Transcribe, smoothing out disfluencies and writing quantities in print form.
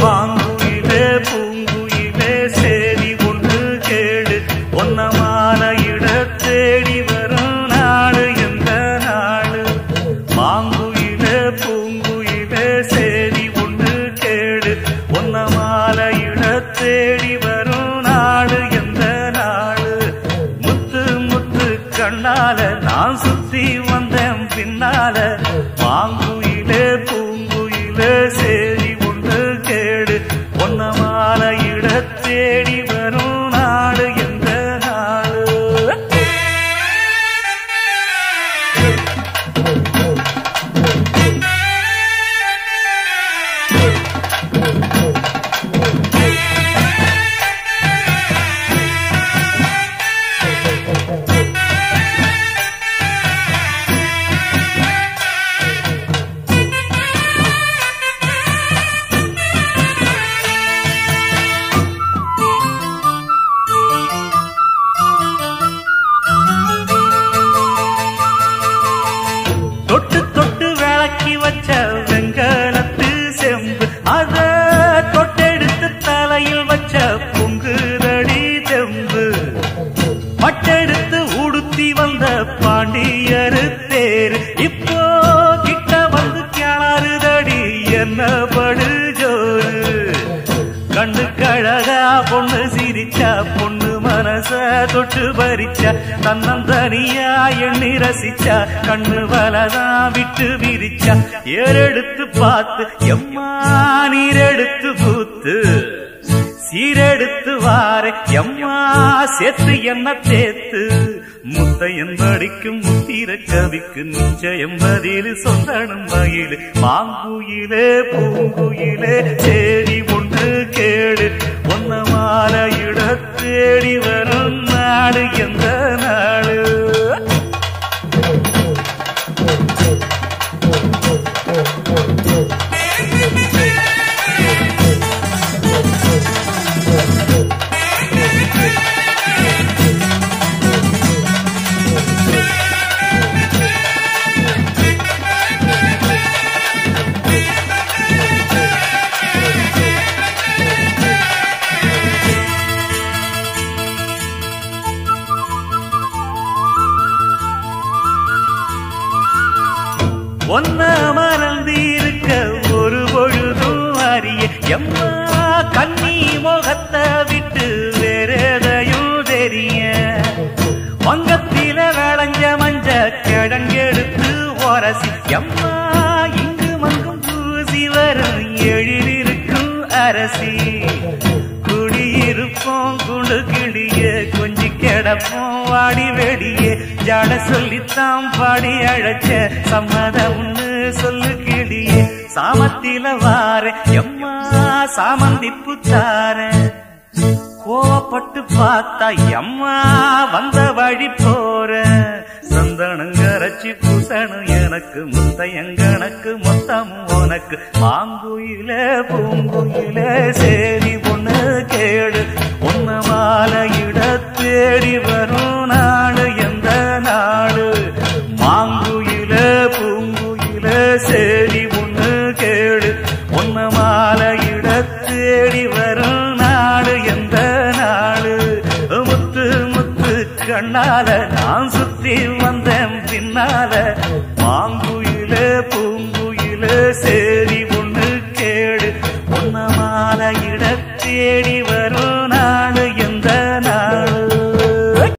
மாங்குயிலே பூங்குயிலே சேதி ஒன்று கேடு ஒன்ன மாலையிட தேடி வரும் நாடு எந்த நாடு. மாங்குயிலே பூங்குயிலே சேதி ஒன்று கேடு ஒன்ன மாலையிட தேடி வரும் நாடு எந்த நாடு. முத்து முத்து கண்ணால நான் சுத்தி வந்தேன் பின்னால. மாங்குயிலே பூங்குயிலே சேதி ஒன்று கேடு ஒன்ன மாலையிட தேடி வரும் நாடு எந்த நாடு. தொட்டு தொட்டு விளக்கி வச்ச வெங்கலத்து செம்பு அத தொட்டெடுத்து தலையில் வச்ச பொங்குதடி தெம்பு. பட்டெடுத்து உடுத்தி வந்த பாண்டியரு தேரு இப்போ கிட்ட வந்து கிளறுதடி என்ன படு ஜோரு. கண்ணு கழகா பொண்ணு சிரிச்சா பொண்ணு மனச தொட்டு பறிச்சா தன்னந்தனியா எண்ணி ரசிச்சா கண்ணு வலதான் விட்டு விரிச்சா. ஏறெடுத்து பார்த்து எம்மா நீரெடுத்து பூத்து சீரெடுத்து வாரே எம்மா சேர்த்து என்ன தேத்து. முத்தையன் படிக்கும் முத்திர கவிக்கு நிச்சயம் பதில் சொந்தனும் மகிழ். மாங்குயிலே பூங்குயிலே சேதி ஒன்று கேடு ஒன்ன மாலையிட தேடி வரும் நாடு எந்த நாடு. ஒன்ன மறந்திருக்க ஒரு பொழுதும் அறிய எம்மா கண்ணி முகத்தை விட்டு வேறெதையும் தெரிய. வங்கத்தில விளைஞ்ச மஞ்ச கிழங்கெடுத்து உரசி எம்மா இங்கு மங்கும் பூசி வரும் எழிலிருக்கும் அரசி. குடியிருப்போம் குண்டு கிளிய கொஞ்சி கிடப்போம் வாடி வெடியே ஜாட சொல்லித்தான் பாடி அழைச்ச சம்மதம்னு சொல்லு கிளியே. சாமத்தில வார எம்மா சாமந்தி புத்தார கோவப்பட்டு பார்த்தா எம்மா வந்த வழி போற. சந்தனங்கரைச்சி பூசணும் எனக்கு முத்தையங்கணக்கு மொத்தமும் உனக்கு. மாங்குயிலே பூங்குயிலே சேதி பொண்ணு கேடு ஒன்ன மாலையிட தேடி வரும் நாடு எந்த நாடு. மாங்குயிலே பூங்குயிலே சேதி பொண்ணு கேடு ஒன்ன மாலையிட தேடி வரும் நாடு எந்த நாடு. முத்து முத்து கண்ணால நான் சுத்தி வந்தேன் பின்னால. மாங்குயிலே பூங்குயிலே சேதி